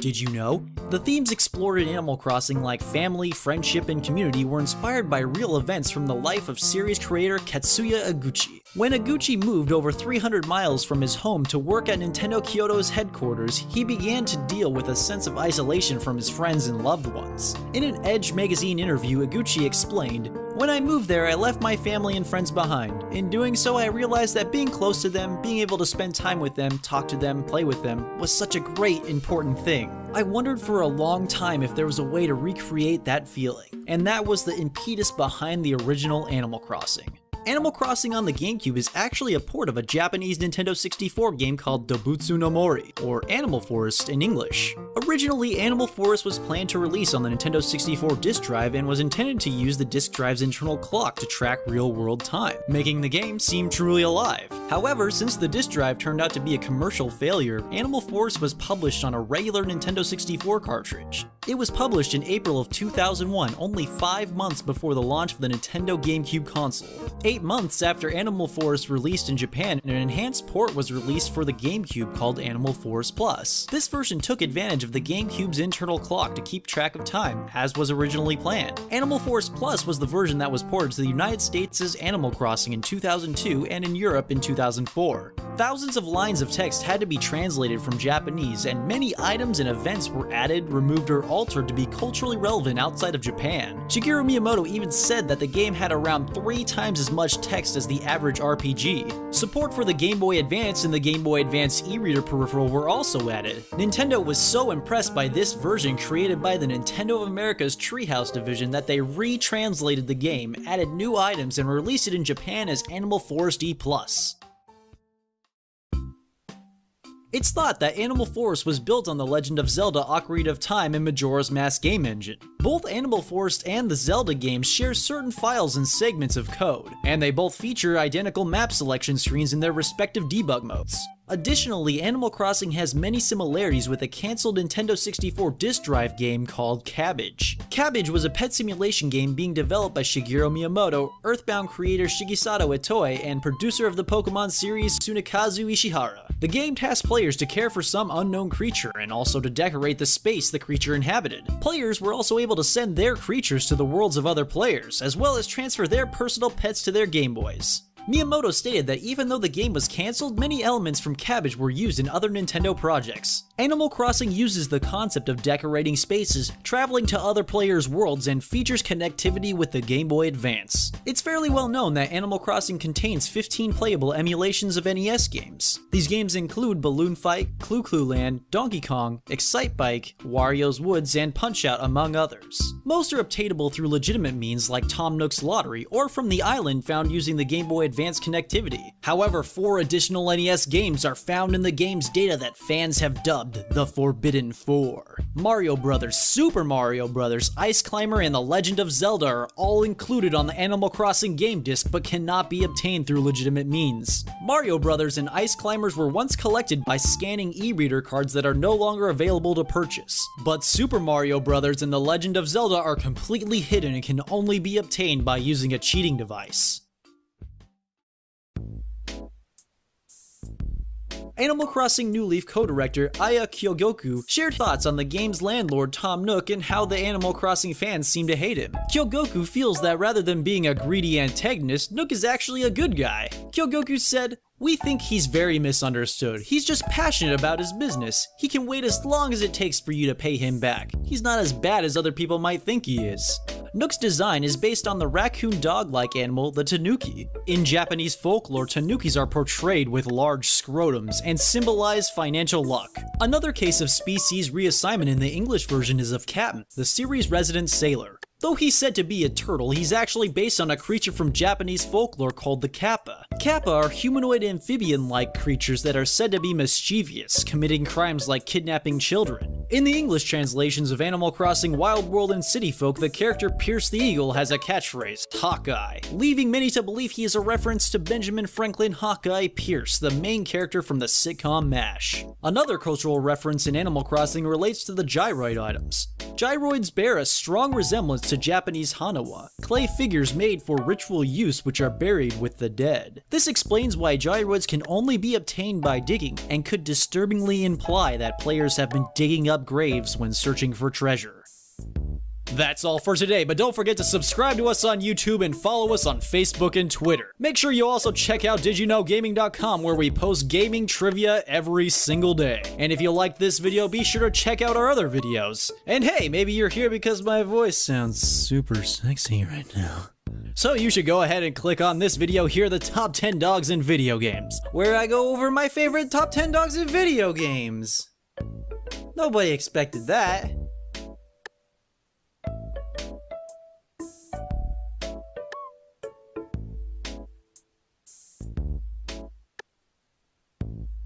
Did you know? The themes explored in Animal Crossing like family, friendship, and community were inspired by real events from the life of series creator Katsuya Eguchi. When Eguchi moved over 300 miles from his home to work at Nintendo Kyoto's headquarters, he began to deal with a sense of isolation from his friends and loved ones. In an Edge magazine interview, Eguchi explained, "When I moved there, I left my family and friends behind. In doing so, I realized that being close to them, being able to spend time with them, talk to them, play with them, was such a great, important thing. I wondered for a long time if there was a way to recreate that feeling, and that was the impetus behind the original Animal Crossing." Animal Crossing on the GameCube is actually a port of a Japanese Nintendo 64 game called Dobutsu no Mori, or Animal Forest in English. Originally, Animal Forest was planned to release on the Nintendo 64 disk drive and was intended to use the disk drive's internal clock to track real-world time, making the game seem truly alive. However, since the disk drive turned out to be a commercial failure, Animal Forest was published on a regular Nintendo 64 cartridge. It was published in April of 2001, only 5 months before the launch of the Nintendo GameCube console. 8 months after Animal Forest released in Japan, an enhanced port was released for the GameCube called Animal Forest Plus. This version took advantage of the GameCube's internal clock to keep track of time, as was originally planned. Animal Forest Plus was the version that was ported to the United States' Animal Crossing in 2002 and in Europe in 2004. Thousands of lines of text had to be translated from Japanese, and many items and events were added, removed, or altered to be culturally relevant outside of Japan. Shigeru Miyamoto even said that the game had around 3 times as much text as the average RPG. Support for the Game Boy Advance and the Game Boy Advance e-reader peripheral were also added. Nintendo was so impressed by this version created by the Nintendo of America's Treehouse division that they retranslated the game, added new items, and released it in Japan as Animal Forest E+. It's thought that Animal Forest was built on the Legend of Zelda Ocarina of Time and Majora's Mask game engine. Both Animal Forest and the Zelda games share certain files and segments of code, and they both feature identical map selection screens in their respective debug modes. Additionally, Animal Crossing has many similarities with a cancelled Nintendo 64 disk drive game called Cabbage. Cabbage was a pet simulation game being developed by Shigeru Miyamoto, Earthbound creator Shigesato Itoi, and producer of the Pokemon series Tsunekazu Ishihara. The game tasked players to care for some unknown creature and also to decorate the space the creature inhabited. Players were also able to send their creatures to the worlds of other players, as well as transfer their personal pets to their Game Boys. Miyamoto stated that even though the game was cancelled, many elements from Cabbage were used in other Nintendo projects. Animal Crossing uses the concept of decorating spaces, traveling to other players' worlds, and features connectivity with the Game Boy Advance. It's fairly well known that Animal Crossing contains 15 playable emulations of NES games. These games include Balloon Fight, Clu Clu Land, Donkey Kong, Excite Bike, Wario's Woods, and Punch-Out, among others. Most are obtainable through legitimate means like Tom Nook's Lottery, or from the island found using the Game Boy Advance connectivity. However, 4 additional NES games are found in the game's data that fans have dubbed the Forbidden 4. Mario Bros., Super Mario Bros., Ice Climber, and The Legend of Zelda are all included on the Animal Crossing game disc but cannot be obtained through legitimate means. Mario Bros. And Ice Climbers were once collected by scanning e-reader cards that are no longer available to purchase. But Super Mario Bros. And The Legend of Zelda are completely hidden and can only be obtained by using a cheating device. Animal Crossing New Leaf co-director Aya Kyogoku shared thoughts on the game's landlord Tom Nook and how the Animal Crossing fans seem to hate him. Kyogoku feels that rather than being a greedy antagonist, Nook is actually a good guy. Kyogoku said, "We think he's very misunderstood. He's just passionate about his business. He can wait as long as it takes for you to pay him back. He's not as bad as other people might think he is." Nook's design is based on the raccoon dog-like animal, the tanuki. In Japanese folklore, tanukis are portrayed with large scrotums and symbolize financial luck. Another case of species reassignment in the English version is of Captain, the series' resident sailor. Though he's said to be a turtle, he's actually based on a creature from Japanese folklore called the kappa. Kappa are humanoid amphibian-like creatures that are said to be mischievous, committing crimes like kidnapping children. In the English translations of Animal Crossing Wild World and City Folk, the character Pierce the Eagle has a catchphrase, Hawkeye, leaving many to believe he is a reference to Benjamin Franklin Hawkeye Pierce, the main character from the sitcom MASH. Another cultural reference in Animal Crossing relates to the gyroid items. Gyroids bear a strong resemblance to Japanese hanawa, clay figures made for ritual use which are buried with the dead. This explains why gyroids can only be obtained by digging, and could disturbingly imply that players have been digging up up graves when searching for treasure. That's all for today, but don't forget to subscribe to us on YouTube and follow us on Facebook and Twitter. Make sure you also check out DidYouKnowGaming.com, where we post gaming trivia every single day. And if you liked this video, be sure to check out our other videos. And hey, maybe you're here because my voice sounds super sexy right now. So you should go ahead and click on this video here, the top 10 dogs in video games, where I go over my favorite top 10 dogs in video games. Nobody expected that.